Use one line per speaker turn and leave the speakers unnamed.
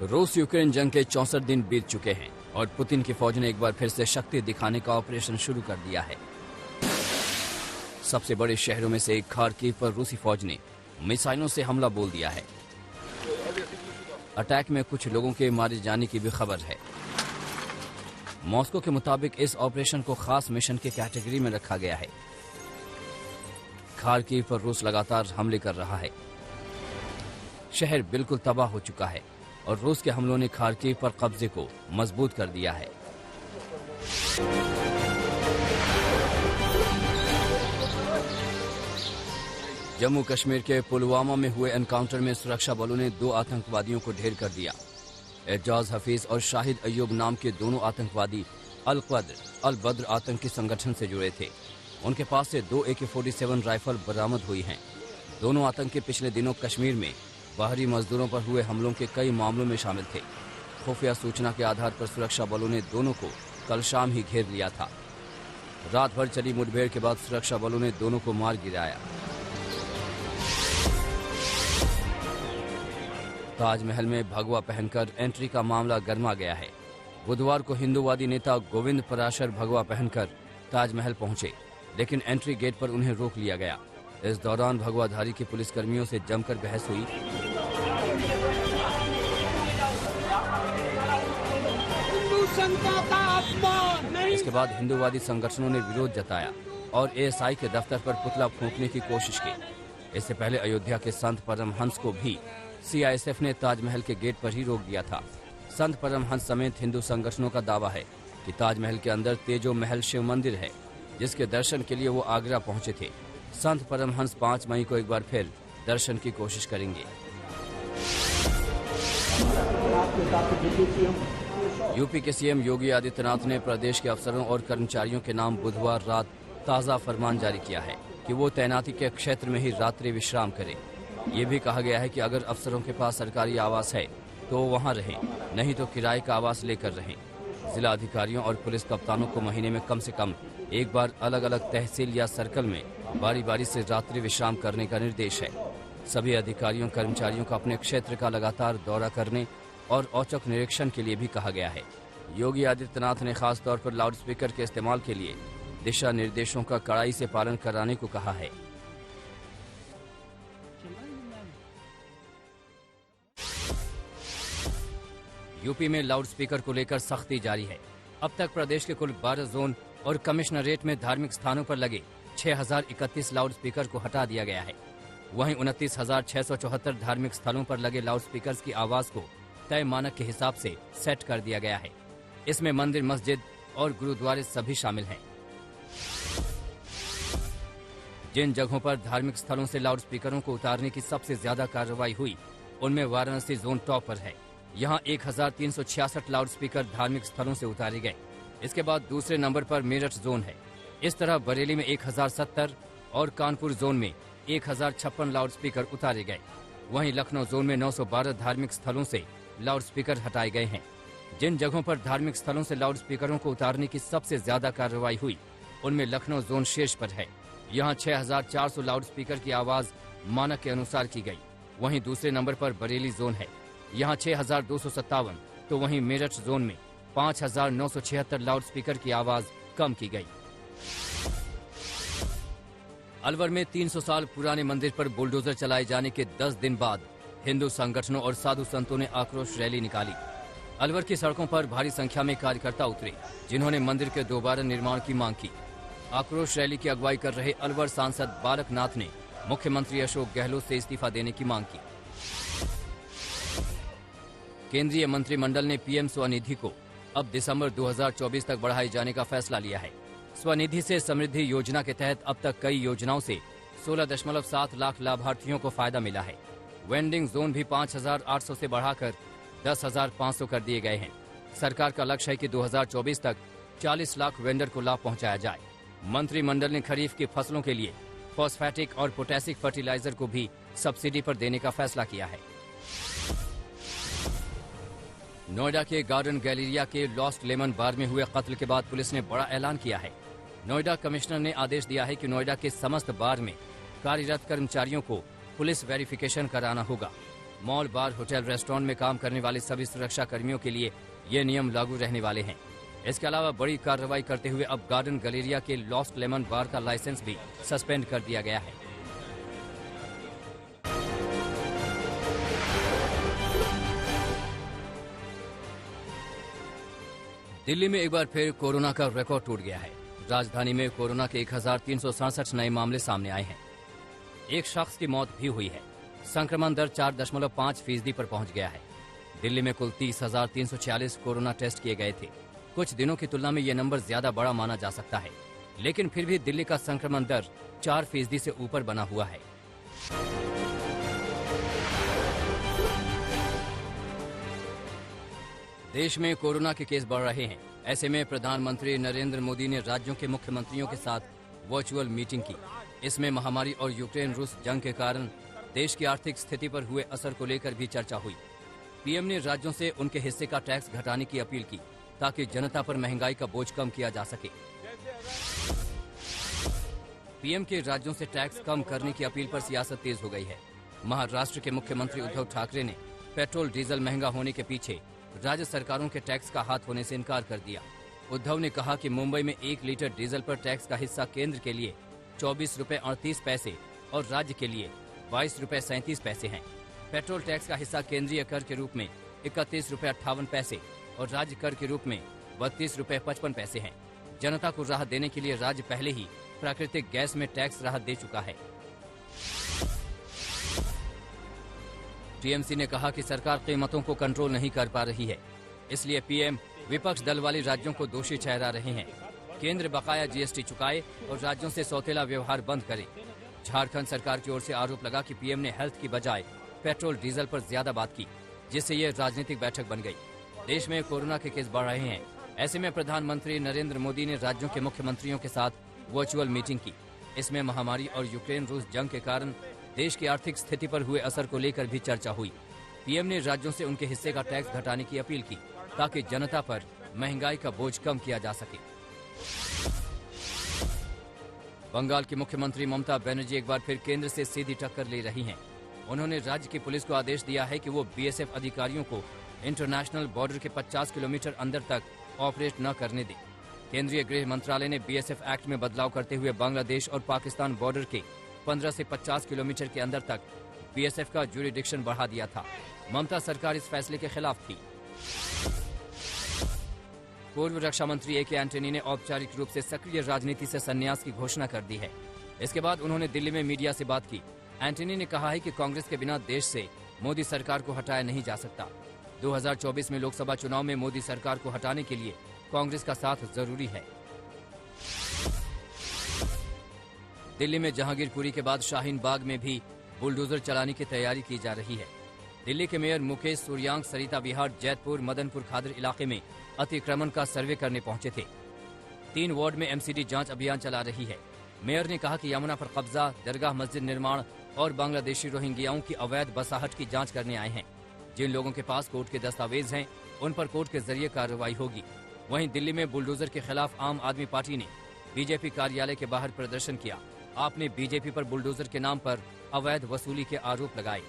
रूस यूक्रेन जंग के 64 दिन बीत चुके हैं और पुतिन की फौज ने एक बार फिर से शक्ति दिखाने का ऑपरेशन शुरू कर दिया है। सबसे बड़े शहरों में से एक खार्किव पर रूसी फौज ने मिसाइलों से हमला बोल दिया है। अटैक में कुछ लोगों के मारे जाने की भी खबर है। मॉस्को के मुताबिक इस ऑपरेशन को खास मिशन की कैटेगरी में रखा गया है। खार्किव पर रूस लगातार हमले कर रहा है। शहर बिल्कुल तबाह हो चुका है और रूस के हमलों ने खार्किव पर कब्जे को मजबूत कर दिया है। जम्मू कश्मीर के पुलवामा में हुए एनकाउंटर में सुरक्षा बलों ने 2 आतंकवादियों को ढेर कर दिया। एजाज हफीज और शाहिद अय्यूब नाम के दोनों आतंकवादी अल बद्र आतंकी संगठन से जुड़े थे। उनके पास से 2 AK-47 राइफल बरामद हुई हैं। दोनों आतंकी पिछले दिनों कश्मीर में बाहरी मजदूरों पर हुए हमलों के कई मामलों में शामिल थे। खुफिया सूचना के आधार पर सुरक्षा बलों ने दोनों को कल शाम ही घेर लिया था। रात भर चली मुठभेड़ के बाद सुरक्षा बलों ने दोनों को मार गिराया। ताजमहल में भगवा पहनकर एंट्री का मामला गर्मा गया है। बुधवार को हिंदूवादी नेता गोविंद पराशर भगवा पहनकर ताजमहल पहुंचे, लेकिन एंट्री गेट पर उन्हें रोक लिया गया। इस दौरान भगवाधारी के पुलिसकर्मियों से जमकर बहस हुई। इसके बाद हिंदूवादी संगठनों ने विरोध जताया और ASI के दफ्तर पर पुतला फूंकने की कोशिश की। इससे पहले अयोध्या के संत परमहंस को भी CISF ने ताजमहल के गेट पर ही रोक दिया था। संत परमहंस समेत हिंदू संगठनों का दावा है कि ताजमहल के अंदर तेजो महल शिव मंदिर है, जिसके दर्शन के लिए वो आगरा पहुंचे थे। संत परमहंस 5 मई को एक बार फिर दर्शन की कोशिश करेंगे। यूपी के CM योगी आदित्यनाथ ने प्रदेश के अफसरों और कर्मचारियों के नाम बुधवार रात ताज़ा फरमान जारी किया है कि वो तैनाती के क्षेत्र में ही रात्रि विश्राम करें। ये भी कहा गया है कि अगर अफसरों के पास सरकारी आवास है तो वहां रहें, नहीं तो किराए का आवास लेकर रहें। जिला अधिकारियों और पुलिस कप्तानों को महीने में कम से कम एक बार अलग अलग तहसील या सर्कल में बारी बारी से रात्रि विश्राम करने का निर्देश है। सभी अधिकारियों कर्मचारियों को अपने क्षेत्र का लगातार दौरा करने और औचक निरीक्षण के लिए भी कहा गया है। योगी आदित्यनाथ ने खास तौर पर लाउडस्पीकर के इस्तेमाल के लिए दिशा निर्देशों का कड़ाई से पालन कराने को कहा है। यूपी में लाउडस्पीकर को लेकर सख्ती जारी है। अब तक प्रदेश के कुल 12 जोन और कमिश्नरेट में धार्मिक स्थानों पर लगे 6031 लाउडस्पीकर को हटा दिया गया है। वहीं 29,674 धार्मिक स्थलों पर लगे लाउडस्पीकर्स की आवाज को तय मानक के हिसाब से सेट कर दिया गया है। इसमें मंदिर, मस्जिद और गुरुद्वारे सभी शामिल हैं। जिन जगहों पर धार्मिक स्थलों से लाउडस्पीकरों को उतारने की सबसे ज्यादा कार्रवाई हुई, उनमें वाराणसी जोन टॉप पर है। यहाँ 1366 लाउडस्पीकर धार्मिक स्थलों से उतारे गए। इसके बाद दूसरे नंबर पर मेरठ जोन है। इस तरह बरेली में 1070 और कानपुर जोन में 1056 लाउडस्पीकर उतारे गए। वहीं लखनऊ जोन में 912 धार्मिक स्थलों से लाउडस्पीकर हटाए गए हैं। जिन जगहों पर धार्मिक स्थलों से लाउडस्पीकरों को उतारने की सबसे ज्यादा कार्रवाई हुई, उनमें लखनऊ जोन शीर्ष पर है। यहाँ 6400 लाउडस्पीकर की आवाज मानक के अनुसार की गई। वहीं दूसरे नंबर पर बरेली जोन है, यहाँ 6257, तो वहीं मेरठ जोन में 5976 लाउडस्पीकर की आवाज कम की गई। अलवर में 300 साल पुराने मंदिर पर बुलडोजर चलाए जाने के 10 दिन बाद हिंदू संगठनों और साधु संतों ने आक्रोश रैली निकाली। अलवर की सड़कों पर भारी संख्या में कार्यकर्ता उतरे, जिन्होंने मंदिर के दोबारा निर्माण की मांग की। आक्रोश रैली की अगुवाई कर रहे अलवर सांसद बालक नाथ ने मुख्यमंत्री अशोक गहलोत से इस्तीफा देने की मांग की। केंद्रीय मंत्रिमंडल ने PM स्वनिधि को अब दिसंबर 2024 तक बढ़ाए जाने का फैसला लिया है। स्वनिधि से समृद्धि योजना के तहत अब तक कई योजनाओं से 16.7 लाख लाभार्थियों को फायदा मिला है। वेंडिंग जोन भी 5800 से बढ़ाकर 10,500 कर दिए गए हैं। सरकार का लक्ष्य है कि 2024 तक 40 लाख वेंडर को लाभ पहुंचाया जाए। मंत्रिमंडल ने खरीफ की फसलों के लिए फॉस्फेटिक और पोटेसिक फर्टिलाइजर को भी सब्सिडी पर देने का फैसला किया है। नोएडा के गार्डन गैलेरिया के लॉस्ट लेमन बार में हुए कत्ल के बाद पुलिस ने बड़ा ऐलान किया है। नोएडा कमिश्नर ने आदेश दिया है कि नोएडा के समस्त बार में कार्यरत कर्मचारियों को पुलिस वेरिफिकेशन कराना होगा। मॉल, बार, होटल, रेस्टोरेंट में काम करने वाले सभी सुरक्षा कर्मियों के लिए ये नियम लागू रहने वाले हैं। इसके अलावा बड़ी कार्रवाई करते हुए अब गार्डन गैलेरिया के लॉस्ट लेमन बार का लाइसेंस भी सस्पेंड कर दिया गया है। दिल्ली में एक बार फिर कोरोना का रिकॉर्ड टूट गया है। राजधानी में कोरोना के 1367 नए मामले सामने आए हैं। एक शख्स की मौत भी हुई है। संक्रमण दर 4.5% पर पहुंच गया है। दिल्ली में कुल 30,346 कोरोना टेस्ट किए गए थे। कुछ दिनों की तुलना में यह नंबर ज्यादा बड़ा माना जा सकता है, लेकिन फिर भी दिल्ली का संक्रमण दर 4% से ऊपर बना हुआ है। देश में कोरोना के केस बढ़ रहे हैं। ऐसे में प्रधानमंत्री नरेंद्र मोदी ने राज्यों के मुख्यमंत्रियों के साथ वर्चुअल मीटिंग की। इसमें महामारी और यूक्रेन रूस जंग के कारण देश की आर्थिक स्थिति पर हुए असर को लेकर भी चर्चा हुई। पीएम ने राज्यों से उनके हिस्से का टैक्स घटाने की अपील की ताकि जनता पर महंगाई का बोझ कम किया जा सके। पीएम के राज्यों से टैक्स कम करने की अपील पर सियासत तेज हो गई है। महाराष्ट्र के मुख्यमंत्री उद्धव ठाकरे ने पेट्रोल डीजल महंगा होने के पीछे राज्य सरकारों के टैक्स का हाथ होने से इनकार कर दिया। उद्धव ने कहा कि मुंबई में 1 लीटर डीजल पर टैक्स का हिस्सा केंद्र के लिए 24 रुपए 38 पैसे और राज्य के लिए 22 रुपए 37 पैसे हैं। पेट्रोल टैक्स का हिस्सा केंद्रीय कर के रूप में 31 रुपए 58 पैसे और राज्य कर के रूप में 32 रुपए 55 पैसे हैं। जनता को राहत देने के लिए राज्य पहले ही प्राकृतिक गैस में टैक्स राहत दे चुका है। टीएमसी ने कहा कि सरकार कीमतों को कंट्रोल नहीं कर पा रही है, इसलिए पीएम विपक्ष दल वाले राज्यों को दोषी ठहरा रहे हैं। केंद्र बकाया जीएसटी चुकाए और राज्यों से सौतेला व्यवहार बंद करे। झारखंड सरकार की ओर से आरोप लगा कि पीएम ने हेल्थ की बजाय पेट्रोल डीजल पर ज्यादा बात की, जिससे ये राजनीतिक बैठक बन गई। देश में कोरोना के केस बढ़ रहे हैं। ऐसे में प्रधानमंत्री नरेंद्र मोदी ने राज्यों के मुख्यमंत्रियों के साथ वर्चुअल मीटिंग की। इसमें महामारी और यूक्रेन रूस जंग के कारण देश की आर्थिक स्थिति पर हुए असर को लेकर भी चर्चा हुई। पीएम ने राज्यों से उनके हिस्से का टैक्स घटाने की अपील की ताकि जनता पर महंगाई का बोझ कम किया जा सके। बंगाल की मुख्यमंत्री ममता बनर्जी एक बार फिर केंद्र से सीधी टक्कर ले रही हैं। उन्होंने राज्य की पुलिस को आदेश दिया है कि वो बीएसएफ अधिकारियों को इंटरनेशनल बॉर्डर के 50 किलोमीटर अंदर तक ऑपरेट न करने दे। केंद्रीय गृह मंत्रालय ने बीएसएफ एक्ट में बदलाव करते हुए बांग्लादेश और पाकिस्तान बॉर्डर के 15 से 50 किलोमीटर के अंदर तक बीएसएफ का ज्यूरिडिक्शन बढ़ा दिया था। ममता सरकार इस फैसले के खिलाफ थी। पूर्व रक्षा मंत्री ए.के. एंटनी ने औपचारिक रूप से सक्रिय राजनीति से संन्यास की घोषणा कर दी है। इसके बाद उन्होंने दिल्ली में मीडिया से बात की। एंटनी ने कहा है कि कांग्रेस के बिना देश से मोदी सरकार को हटाया नहीं जा सकता। 2024 में लोकसभा चुनाव में मोदी सरकार को हटाने के लिए कांग्रेस का साथ जरूरी है। दिल्ली में जहांगीरपुरी के बाद शाहीन बाग में भी बुलडोजर चलाने की तैयारी की जा रही है। दिल्ली के मेयर मुकेश सूर्यांक सरिता विहार, जैतपुर, मदनपुर खादर इलाके में अतिक्रमण का सर्वे करने पहुंचे थे। 3 वार्ड में एमसीडी जांच अभियान चला रही है। मेयर ने कहा कि यमुना पर कब्जा, दरगाह मस्जिद निर्माण और बांग्लादेशी रोहिंग्याओं की अवैध बसाहट की जांच करने आए हैं। जिन लोगों के पास कोर्ट के दस्तावेज हैं, उन पर कोर्ट के जरिए कार्रवाई होगी। वहीं दिल्ली में बुलडोजर के खिलाफ आम आदमी पार्टी ने बीजेपी कार्यालय के बाहर प्रदर्शन किया। आपने बीजेपी पर बुलडोजर के नाम पर अवैध वसूली के आरोप लगाए।